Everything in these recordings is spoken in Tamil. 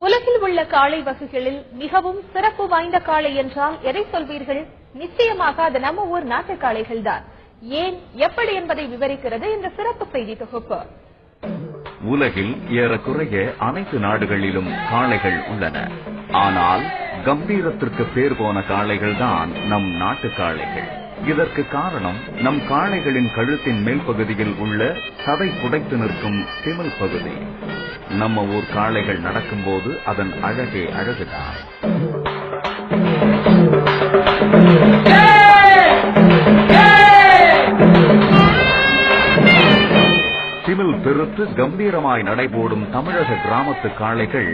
உலகில் உள்ள காளை வகைகளில் மிகவும் சிறப்பு வாய்ந்த காளை என்றால் எதை சொல்வீர்கள்? நிச்சயமாக அது நம்ம ஊர் நாட்டு காளைகள் தான். ஏன், எப்படி என்பதை விவரிக்கிறது இந்த சிறப்பு செய்தி தொகுப்பு. உலகில் ஏறக்குறைய அனைத்து நாடுகளிலும் காளைகள் உள்ளன. ஆனால் கம்பீரத்திற்கு பேர் போன காளைகள் தான் நம் நாட்டு காளைகள். இதற்கு காரணம் நம் காளைகளின் கழுத்தின் மேல் பகுதியில் உள்ள சதை புடைத்து நிற்கும் திமில் பகுதி. நம்ம ஊர் காளைகள் நடக்கும்போது அதன் அழகே அழகுதான். திமில் பெருத்து கம்பீரமாய் நடைபோடும் தமிழக கிராமத்து காளைகள்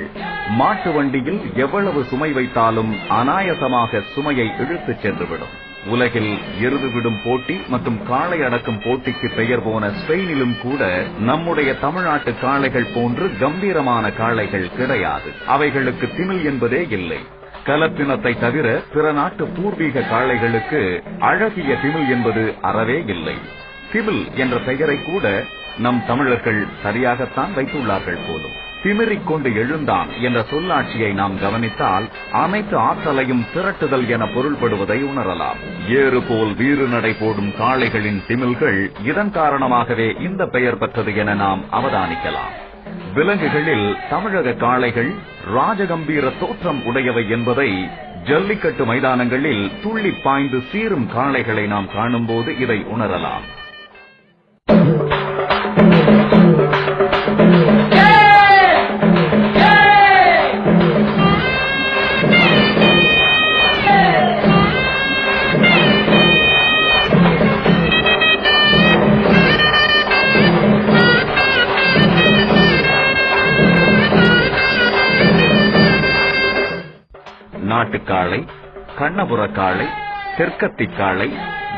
மாட்டு வண்டியில் எவ்வளவு சுமை வைத்தாலும் அனாயசமாக சுமையை இழுத்துச் சென்றுவிடும். உலகில் எருது விடும் போட்டி மற்றும் காளை அடக்கும் போட்டிக்கு பெயர் போன ஸ்பெயினிலும் கூட நம்முடைய தமிழ்நாட்டு காளைகள் போன்று கம்பீரமான காளைகள் கிடையாது. அவைகளுக்கு திமில் என்பதே இல்லை. கலப்பினத்தை தவிர பிற நாட்டு பூர்வீக காளைகளுக்கு அழகிய திமில் என்பது அறவே இல்லை. திமில் என்ற பெயரை கூட நம் தமிழர்கள் சரியாகத்தான் வைத்துள்ளார்கள் போலும். திமிரிக் கொண்டு எழுந்தான் என்ற சொல்லாட்சியை நாம் கவனித்தால் அனைத்து ஆற்றலையும் திரட்டுதல் என பொருள்படுவதை உணரலாம். ஏறு போல் வீறு நடை போடும் காளைகளின் திமில்கள் இதன் காரணமாகவே இந்த பெயர் பெற்றது என நாம் அவதானிக்கலாம். விலங்குகளில் தமிழக காளைகள் ராஜகம்பீர தோற்றம் உடையவை என்பதை ஜல்லிக்கட்டு மைதானங்களில் துள்ளி பாய்ந்து சீரும் காளைகளை நாம் காணும்போது இதை உணரலாம். நாட்டுக்காளை, கண்ணபுர காளை, தெற்கத்தி காளை,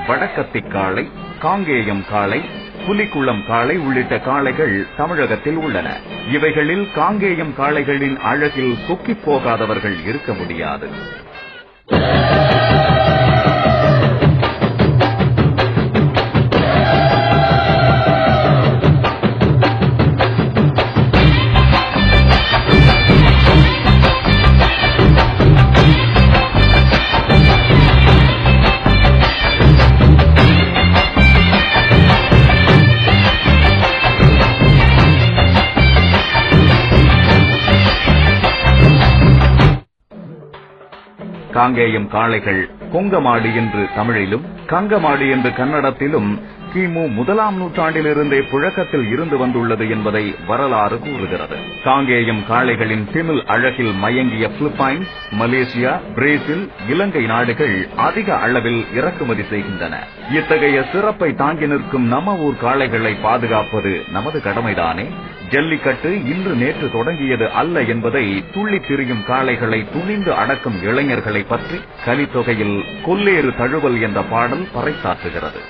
வடக்கத்தி காளை, காங்கேயம் காளை, புலிக்குளம் காளை உள்ளிட்ட காளைகள் தமிழகத்தில் உள்ளன. இவைகளில் காங்கேயம் காளைகளின் அழகில் சொக்கிப் போகாதவர்கள் இருக்க முடியாது. காங்கேயம் காளைகள் கொங்கமாடு என்று தமிழிலும் கங்கமாடு என்று கன்னடத்திலும் கிமு 1ஆம் நூற்றாண்டிலிருந்தே புழக்கத்தில் இருந்து வந்துள்ளது என்பதை வரலாறு கூறுகிறது. காங்கேயம் காளைகளின் திமில் அழகில் மயங்கிய பிலிப்பைன்ஸ், மலேசியா, பிரேசில், இலங்கை நாடுகள் அதிக அளவில் இறக்குமதி செய்கின்றன. இத்தகைய சிறப்பை தாங்கி நிற்கும் நம்ம ஊர் காளைகளை பாதுகாப்பது நமது கடமைதானே. ஜல்லிக்கட்டு இன்று நேற்று தொடங்கியது அல்ல என்பதை துள்ளி திரியும் காளைகளை துணிந்து அடக்கும் இளைஞர்களை பற்றி கலித்தொகையில் கொல்லேறு தழுவல் என்ற பாடல் பறைசாற்றுகிறது.